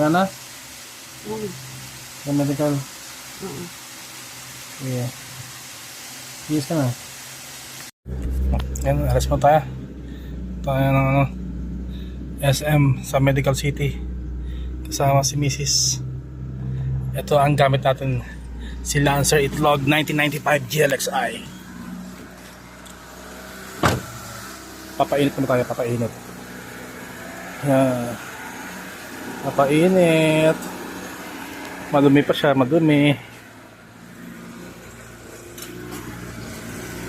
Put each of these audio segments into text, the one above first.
Kaya na? Oo. Sa medical. Oo. Yeah. Yes ka na. Yan, alas mo tayo. Tayo ng SM sa Medical City. Kasama si Mrs. Ito ang gamit natin. Si Lancer Itlog 1995 GLXI. Papainit mo tayo, papainit. Yan. Papainit. Madumi pa siya, madumi.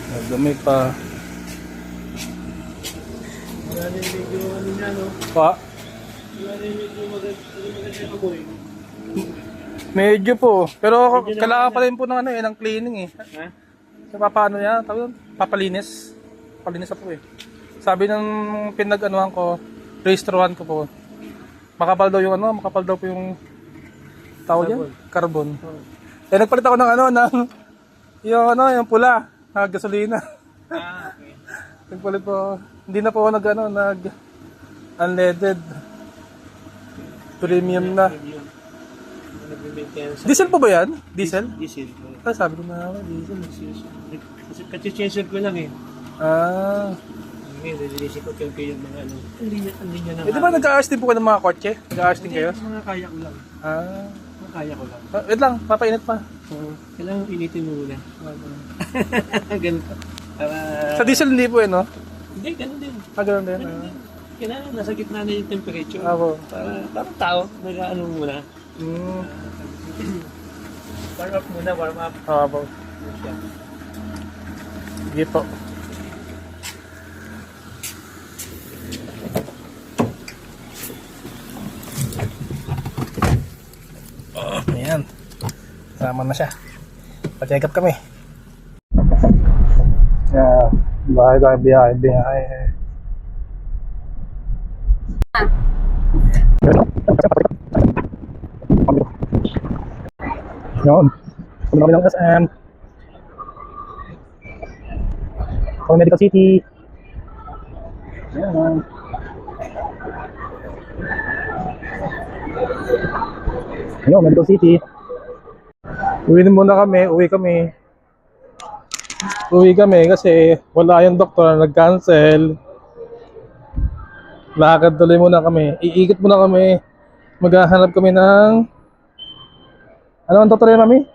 Madumi pa. Wala na yung medyo ano niya, no? Pa? Wala na yung medyo maganda yung amoy. Medyo po. Pero kailangan pa rin po ng ng cleaning eh. Ha? So, papaano yan? Papalinis. Papalinis po eh. Sabi ng pinag-anuhan ko, registruhan ko po. Makapal daw yung makapal daw po yung tawag yan? Carbon. Eh nagpalit ako ng yung pula na gasolina. Ah, okay. Nagpalit po. Hindi na po ako nag unleaded. Premium na. Diesel po ba yan? Diesel? Diesel. Ah, sabi ko na diesel. Kasi chaser ko lang eh. Ah. Ngayon, nililisip ko kayo yung mga ano. Ang linya na. Eh, di ba nag-a-ayos din po kayo ng mga kotse? Nag-a-ayos din kayo? Mga kaya ko lang. Ah. Mga kaya ko lang. Wait lang, papainit pa. Kailangan initin mo muna. Ganun pa. Para... Sa diesel hindi po no? Hindi, ganun din. Ah, ganun din. Kailangan nasa gitna na yung temperature. Ako. Parang tao, nag-ano muna. Warm up muna, warm up. Ako. Sige po. Ayan. Sama na siya. Pa-check up kami. Yeah. Biyahe. Yun. Puno kami ng SM. Pang Medical City. Ayan. Ayun, Medical City. Uwi kami kasi wala yung doktor na nag-cancel. Lakad tuloy muna kami. Iikot muna kami. Maghahanap kami ng... Ano ang doktor yan, mami?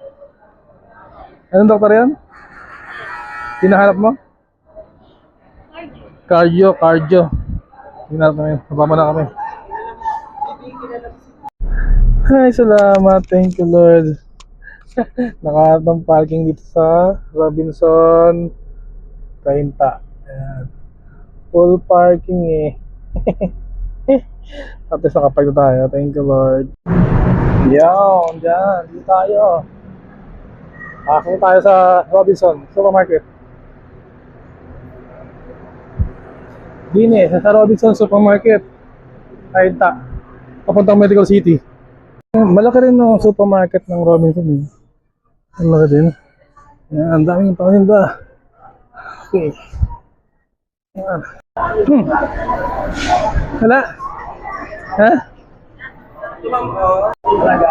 Anong doktor yan? Hinahanap mo? Cardio. Hinahanap namin. Nabama na kami. Ay, salamat. Thank you, Lord. Nakahanap ng parking dito sa Robinson 30. Ayan. Full parking eh. Tapos nakapark na tayo. Thank you, Lord. Yan, dyan. Dito tayo. Akin tayo sa Robinson Supermarket. Dine, sa Robinson Supermarket. Kainta. Papuntang Medical City. Malaki rin no, supermarket ng Robinson. Ang malaki din. Yan, ang daming paninda. Okay. Yan. Wala. Ha?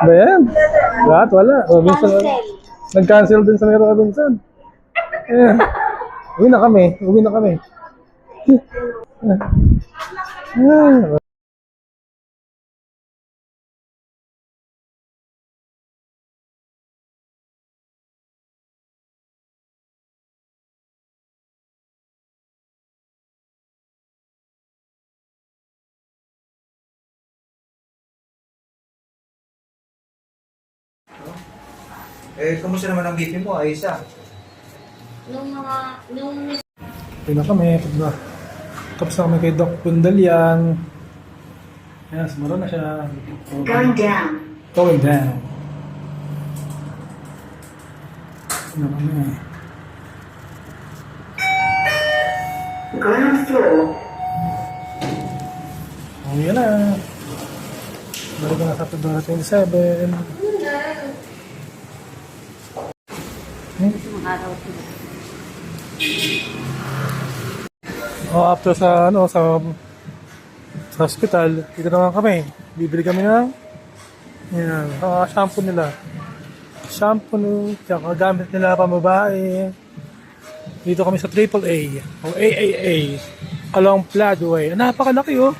Ba yan? Lahat wala. Robinson. Nag-cancel din sa may Robinson. Ayan. Uwi na kami. Kumusta naman ang BP mo? Ayos ah. Uwi na kami. Tapos na kami kay Doc Pundalian. Ayan, sumara na siya. Going down. Going down. Uwi na kami. Ground floor. Uwi na. Balik na sa February 27. After sa hospital, dito naman kami. Bibili kami ng Yan, shampoo nila. Shampoo nung tsaka gamit nila pambabae. Dito kami sa AAA o AAA along Floodway. Napakalaki oh.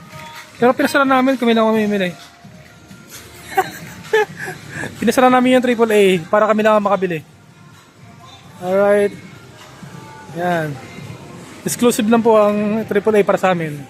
Pero pinasara namin, kami lang mamimili. Pinasara namin yung AAA para kami lang ang makabili. Alright. Yan. Exclusive lang po ang AAA para sa amin.